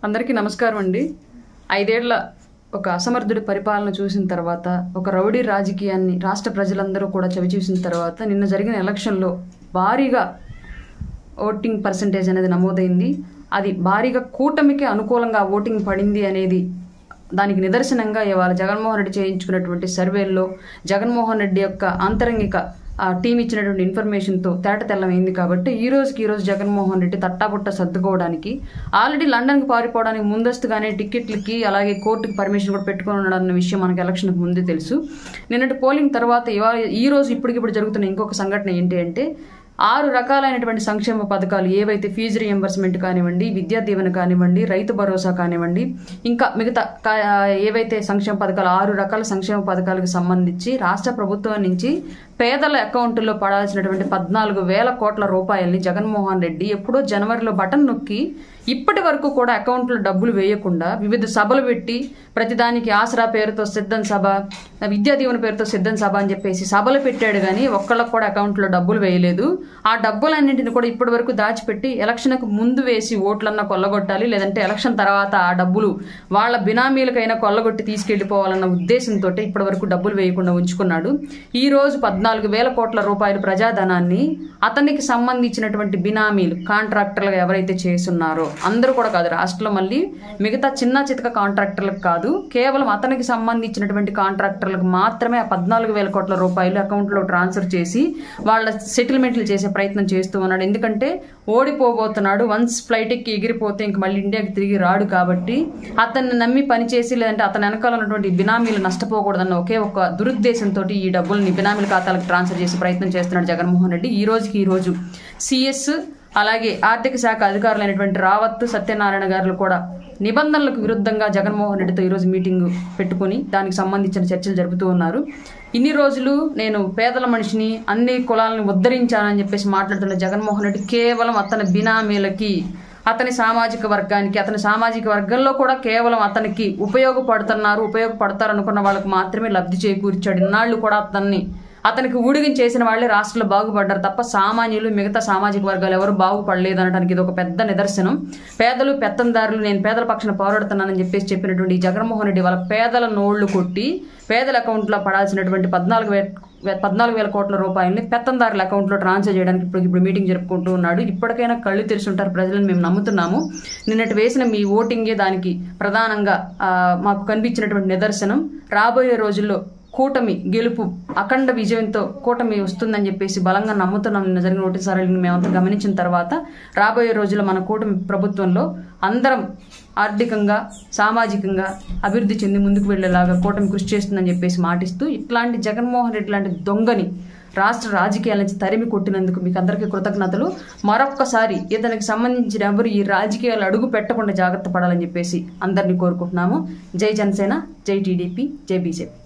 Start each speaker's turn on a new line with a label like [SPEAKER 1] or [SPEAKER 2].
[SPEAKER 1] అందరికీ నమస్కారం అండి. 5 ఏళ్ల ఒక అసమర్థుడి పరిపాలన చూసిన తర్వాత, ఒక రౌడీ రాజకీయాన్ని రాష్ట్ర ప్రజలందరూ కూడా చవిచూసిన తర్వాత నిన్న జరిగిన ఎలక్షన్లో భారీగా ఓటింగ్ పర్సెంటేజ్ అనేది నమోదైంది. అది భారీగా కూటమికి అనుకూలంగా ఓటింగ్ పడింది అనేది దానికి నిదర్శనంగా ఇవాళ జగన్మోహన్ రెడ్డి చేయించుకున్నటువంటి సర్వేల్లో జగన్మోహన్ రెడ్డి యొక్క ఆంతరంగిక టీం ఇచ్చినటువంటి ఇన్ఫర్మేషన్తో తేటతెల్లమైంది. కాబట్టి ఈ రోజు జగన్మోహన్ రెడ్డి తట్టాబుట్ట సర్దుకోవడానికి ఆల్రెడీ లండన్కి పారిపోవడానికి ముందస్తుగానే టికెట్లకి అలాగే కోర్టుకి పర్మిషన్ కూడా పెట్టుకుని ఉన్నాడన్న విషయం మనకు ఎలక్షన్కి ముందే తెలుసు. నిన్నటి పోలింగ్ తర్వాత ఈ రోజు ఇప్పటికిప్పుడు జరుగుతున్న ఇంకొక సంఘటన ఏంటి అంటే 6 రకాలైనటువంటి సంక్షేమ పథకాలు ఏవైతే ఫీజు రియంబర్స్మెంట్ కానివ్వండి, విద్యా దీవెన కానివ్వండి, రైతు భరోసా కానివ్వండి, ఇంకా మిగతా ఏవైతే సంక్షేమ పథకాలు 6 రకాల సంక్షేమ పథకాలకు సంబంధించి రాష్ట్ర ప్రభుత్వం నుంచి పేదల అకౌంట్లో పడాల్సినటువంటి 14,000 కోట్ల రూపాయల్ని జగన్మోహన్ రెడ్డి ఎప్పుడో జనవరిలో బటన్ నొక్కి ఇప్పటి వరకు కూడా అకౌంట్లో డబ్బులు వేయకుండా వివిధ సభలు పెట్టి ప్రతిదానికి ఆసరా పేరుతో సిద్ధం సభ, విద్యా దీవెన పేరుతో సిద్ధం సభ అని చెప్పేసి సభలు పెట్టాడు. కానీ ఒక్కళ్ళకు కూడా అకౌంట్లో డబ్బులు వేయలేదు. ఆ డబ్బులన్నింటిని కూడా ఇప్పటి వరకు దాచిపెట్టి ఎలక్షన్కు ముందు వేసి ఓట్లన్నా కొల్లగొట్టాలి, లేదంటే ఎలక్షన్ తర్వాత ఆ డబ్బులు వాళ్ళ బినామీలకైనా కొల్లగొట్టి తీసుకెళ్లిపోవాలన్న ఉద్దేశంతో ఇప్పటి వరకు డబ్బులు వేయకుండా ఉంచుకున్నాడు. ఈ రోజు 14,000 కోట్ల రూపాయల ప్రజాధనాన్ని అతనికి సంబంధించినటువంటి బినామీలు కాంట్రాక్టర్లు ఎవరైతే చేస్తున్నారో అందరూ కూడా కాదు, రాష్ట్రంలో మళ్ళీ మిగతా చిన్న చితక కాంట్రాక్టర్లకు కాదు, కేవలం అతనికి సంబంధించినటువంటి కాంట్రాక్టర్లకు మాత్రమే ఆ 14,000 కోట్ల రూపాయలు అకౌంట్లో ట్రాన్స్ఫర్ చేసి వాళ్ళ సెటిల్మెంట్లు చేసే ప్రయత్నం చేస్తూ ఉన్నాడు. ఎందుకంటే ఓడిపోబోతున్నాడు, వన్స్ ఫ్లైట్ ఎక్కి ఎగిరిపోతే ఇంక మళ్ళీ ఇండియాకి తిరిగి రాడు. కాబట్టి అతన్ని నమ్మి పనిచేసి లేదంటే అతని వెనకాల ఉన్నటువంటి బినామీలు నష్టపోకూడదన్న ఒకే ఒక దురుద్దేశంతో ఈ డబ్బుల్ని బినామీల ఖాతాలకు ట్రాన్స్ఫర్ చేసే ప్రయత్నం చేస్తున్నాడు జగన్మోహన్ రెడ్డి. ఈ రోజు సిఎస్ అలాగే ఆర్థిక శాఖ అధికారులైనటువంటి రావత్, సత్యనారాయణ గారు కూడా నిబంధనలకు విరుద్ధంగా జగన్మోహన్ రెడ్డితో ఈరోజు మీటింగ్ పెట్టుకుని దానికి సంబంధించిన చర్చలు జరుపుతూ ఉన్నారు. ఇన్ని రోజులు నేను పేదల మనిషిని, అన్ని కులాలను ఉద్ధరించానని చెప్పేసి మాట్లాడుతున్న జగన్మోహన్ రెడ్డి కేవలం అతని బినామీలకి, అతని సామాజిక వర్గానికి, అతని సామాజిక వర్గంలో కూడా కేవలం అతనికి ఉపయోగపడతారు అనుకున్న వాళ్ళకు మాత్రమే లబ్ధి చేకూర్చాడు. ఇన్నాళ్ళు కూడా అతనికి ఊడిగం చేసిన వాళ్ళే రాష్ట్రంలో బాగుపడ్డారు తప్ప సామాన్యులు, మిగతా సామాజిక వర్గాలు ఎవరు బాగుపడలేదు అనడానికి ఇది ఒక పెద్ద నిదర్శనం. పేదలు పెత్తందారులు, నేను పేదల పక్షాన పోరాడుతున్నానని చెప్పినటువంటి జగన్మోహన్ రెడ్డి వాళ్ళ పేదల నోళ్లు కొట్టి పేదల అకౌంట్లో పడాల్సినటువంటి 14,000 కోట్ల రూపాయలని పెత్తందారుల అకౌంట్లో ట్రాన్స్ఫర్ చేయడానికి ఇప్పుడు మీటింగ్ జరుపుకుంటూ ఉన్నాడు. ఇప్పటికైనా కళ్ళు తెరిచుంటారు ప్రజలను మేము నమ్ముతున్నాము. నిన్నటి వేసిన మీ ఓటింగే దానికి ప్రధానంగా మాకు కనిపించినటువంటి నిదర్శనం. రాబోయే రోజుల్లో కూటమి గెలుపు, అఖండ విజయంతో కూటమి వస్తుందని చెప్పేసి బలంగా నమ్ముతున్నాం. నిన్న జరిగిన ఓటింగ్ సరళిని మేమంతా గమనించిన తర్వాత రాబోయే రోజుల్లో మన కూటమి ప్రభుత్వంలో అందరం ఆర్థికంగా, సామాజికంగా అభివృద్ధి చెంది ముందుకు వెళ్లేలాగా కూటమి కృషి చేస్తుందని చెప్పేసి మాటిస్తూ, ఇట్లాంటి జగన్మోహన్ రెడ్డి లాంటి దొంగని రాష్ట్ర రాజకీయాల నుంచి తరిమి కొట్టినందుకు మీకు అందరికీ కృతజ్ఞతలు. మరొక్కసారి ఇతనికి సంబంధించిన ఎవరు ఈ రాజకీయాలు అడుగు పెట్టకుండా జాగ్రత్త పడాలని చెప్పేసి అందరినీ కోరుకుంటున్నాము. జై జనసేన, జై టీడీపీ, జై బీజేపీ.